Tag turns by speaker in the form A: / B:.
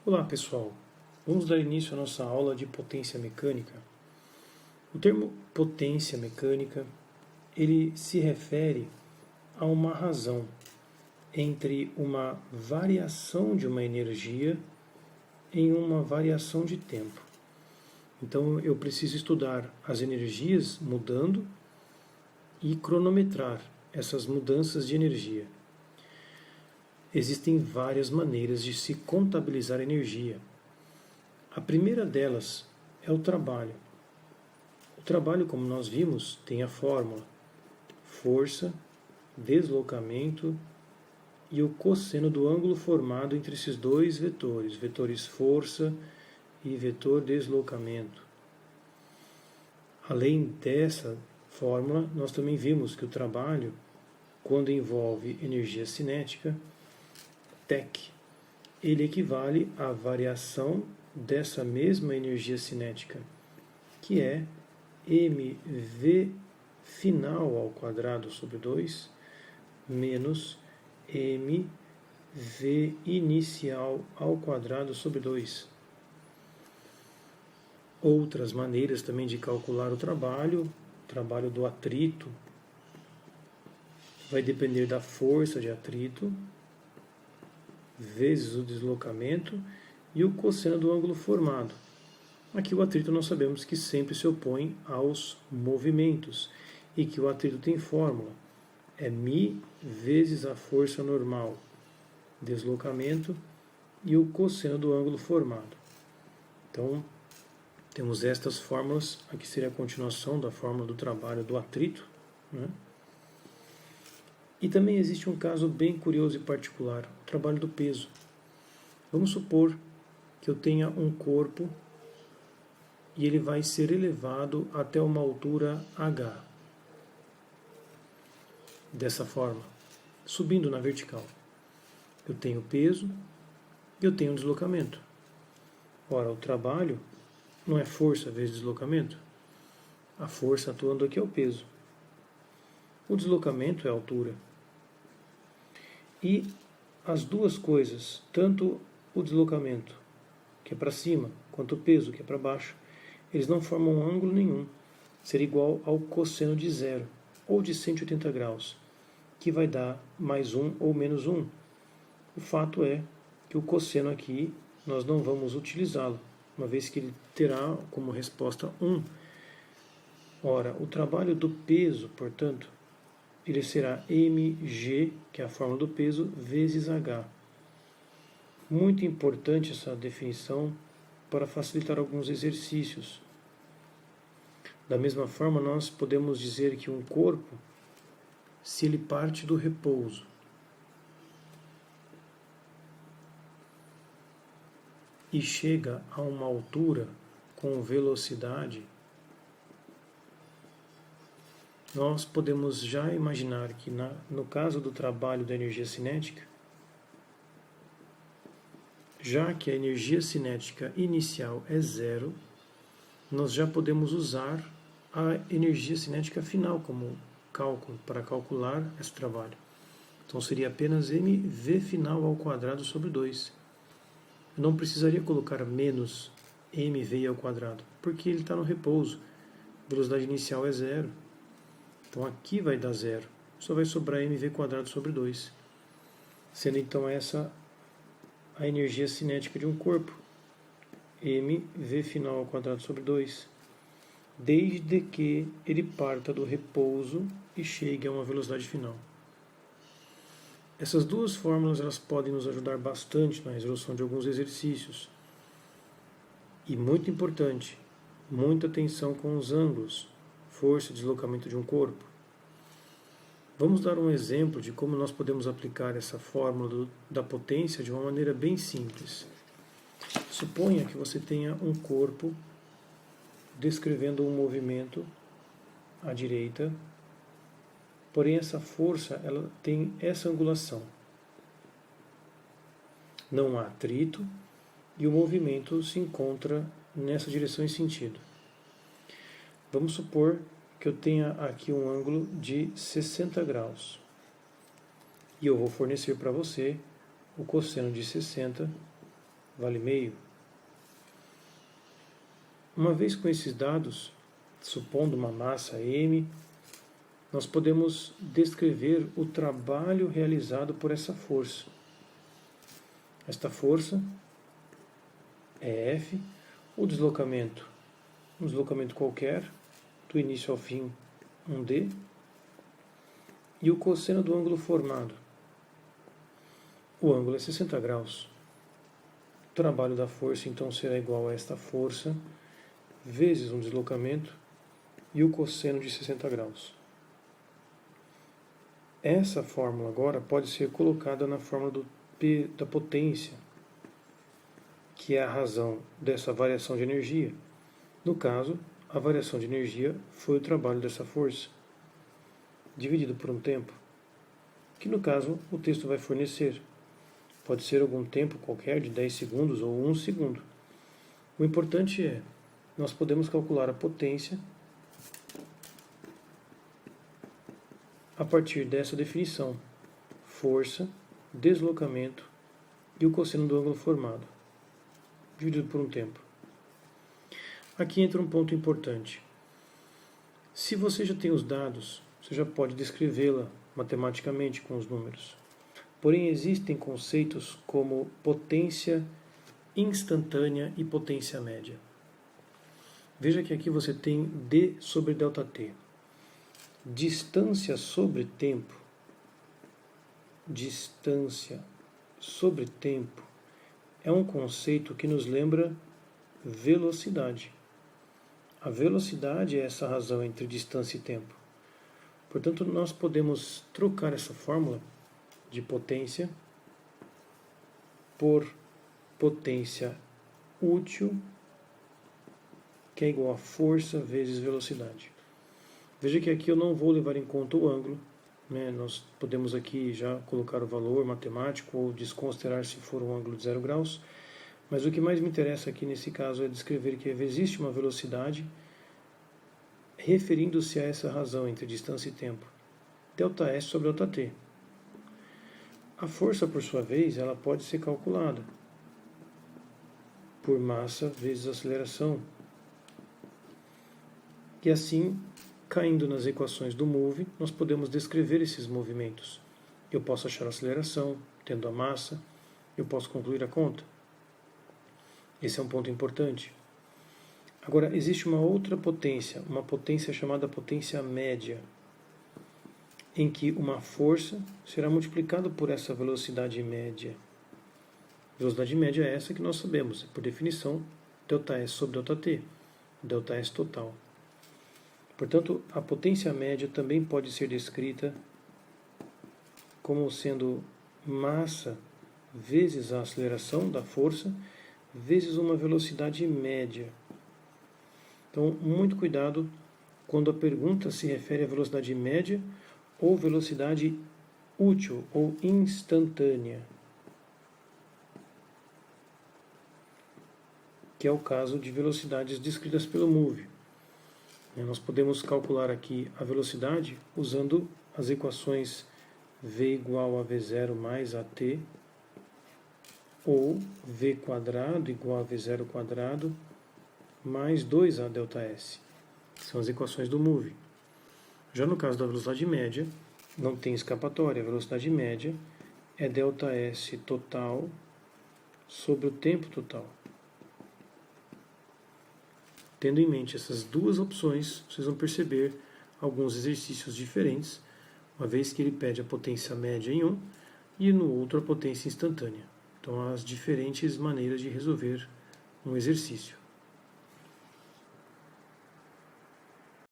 A: Olá pessoal, vamos dar início à nossa aula de potência mecânica. O termo potência mecânica, ele se refere a uma razão entre uma variação de uma energia em uma variação de tempo. Então eu preciso estudar as energias mudando e cronometrar essas mudanças de energia. Existem várias maneiras de se contabilizar energia. A primeira delas é o trabalho. O trabalho, como nós vimos, tem a fórmula força, deslocamento e o cosseno do ângulo formado entre esses dois vetores, vetores força e vetor deslocamento. Além dessa fórmula, nós também vimos que o trabalho, quando envolve energia cinética, TEC, ele equivale à variação dessa mesma energia cinética, que é mv final ao quadrado sobre 2 menos mv inicial ao quadrado sobre 2. Outras maneiras também de calcular o trabalho do atrito, vai depender da força de atrito vezes o deslocamento e o cosseno do ângulo formado. Aqui o atrito nós sabemos que sempre se opõe aos movimentos e que o atrito tem fórmula, é μ vezes a força normal, deslocamento e o cosseno do ângulo formado. Então, temos estas fórmulas, aqui seria a continuação da fórmula do trabalho do atrito, né? E também existe um caso bem curioso e particular, o trabalho do peso. Vamos supor que eu tenha um corpo e ele vai ser elevado até uma altura h. Dessa forma, subindo na vertical. Eu tenho peso e eu tenho deslocamento. Ora, o trabalho não é força vezes deslocamento? A força atuando aqui é o peso. O deslocamento é a altura. E as duas coisas, tanto o deslocamento, que é para cima, quanto o peso, que é para baixo, eles não formam ângulo nenhum. Seria igual ao cosseno de zero, ou de 180 graus, que vai dar mais 1 ou menos 1. O fato é que o cosseno aqui nós não vamos utilizá-lo, uma vez que ele terá como resposta 1. Ora, o trabalho do peso, portanto, ele será mg, que é a fórmula do peso, vezes h. Muito importante essa definição para facilitar alguns exercícios. Da mesma forma, nós podemos dizer que um corpo, se ele parte do repouso e chega a uma altura com velocidade, nós podemos já imaginar que no caso do trabalho da energia cinética, já que a energia cinética inicial é zero, nós já podemos usar a energia cinética final como cálculo para calcular esse trabalho. Então seria apenas mv final ao quadrado sobre 2. Eu não precisaria colocar menos mv ao quadrado, porque ele está no repouso. A velocidade inicial é zero. Então aqui vai dar zero. Só vai sobrar mv quadrado sobre 2. Sendo então essa a energia cinética de um corpo. mv final ao quadrado sobre 2. Desde que ele parta do repouso e chegue a uma velocidade final. Essas duas fórmulas elas podem nos ajudar bastante na resolução de alguns exercícios. E muito importante, muita atenção com os ângulos, força e deslocamento de um corpo. Vamos dar um exemplo de como nós podemos aplicar essa fórmula da potência de uma maneira bem simples. Suponha que você tenha um corpo descrevendo um movimento à direita, porém essa força ela tem essa angulação. Não há atrito e o movimento se encontra nessa direção e sentido. Vamos supor que eu tenha aqui um ângulo de 60 graus. E eu vou fornecer para você o cosseno de 60 vale meio. Uma vez com esses dados, supondo uma massa m, nós podemos descrever o trabalho realizado por essa força. Esta força é F, o deslocamento, um deslocamento qualquer, do início ao fim, 1D, e o cosseno do ângulo formado. O ângulo é 60 graus. O trabalho da força, então, será igual a esta força, vezes um deslocamento, e o cosseno de 60 graus. Essa fórmula agora pode ser colocada na fórmula do P da potência, que é a razão dessa variação de energia. No caso, a variação de energia foi o trabalho dessa força, dividido por um tempo, que no caso o texto vai fornecer. Pode ser algum tempo qualquer, de 10 segundos ou 1 segundo. O importante é, nós podemos calcular a potência a partir dessa definição: força, deslocamento e o cosseno do ângulo formado, dividido por um tempo. Aqui entra um ponto importante. Se você já tem os dados, você já pode descrevê-la matematicamente com os números. Porém, existem conceitos como potência instantânea e potência média. Veja que aqui você tem d sobre ΔT. Distância sobre tempo. Distância sobre tempo é um conceito que nos lembra velocidade. A velocidade é essa razão entre distância e tempo. Portanto, nós podemos trocar essa fórmula de potência por potência útil, que é igual a força vezes velocidade. Veja que aqui eu não vou levar em conta o ângulo, né? Nós podemos aqui já colocar o valor matemático ou desconsiderar se for um ângulo de 0 graus, mas o que mais me interessa aqui nesse caso é descrever que existe uma velocidade referindo-se a essa razão entre distância e tempo, ΔS sobre ΔT. A força, por sua vez, ela pode ser calculada por massa vezes aceleração. E assim, caindo nas equações do move, nós podemos descrever esses movimentos. Eu posso achar a aceleração, tendo a massa, eu posso concluir a conta. Esse é um ponto importante. Agora, existe uma outra potência, uma potência chamada potência média, em que uma força será multiplicada por essa velocidade média. Velocidade média é essa que nós sabemos, por definição, ΔS sobre ΔT, ΔS total. Portanto, a potência média também pode ser descrita como sendo massa vezes a aceleração da força vezes uma velocidade média. Então, muito cuidado quando a pergunta se refere à velocidade média ou velocidade útil ou instantânea, que é o caso de velocidades descritas pelo MOVE. Nós podemos calcular aqui a velocidade usando as equações v igual a v0 mais at, ou v quadrado igual a v0 quadrado mais 2a ΔS. São as equações do MOVE. Já no caso da velocidade média, não tem escapatória. A velocidade média é ΔS total sobre o tempo total. Tendo em mente essas duas opções, vocês vão perceber alguns exercícios diferentes, uma vez que ele pede a potência média em um e no outro a potência instantânea. Então, há as diferentes maneiras de resolver um exercício.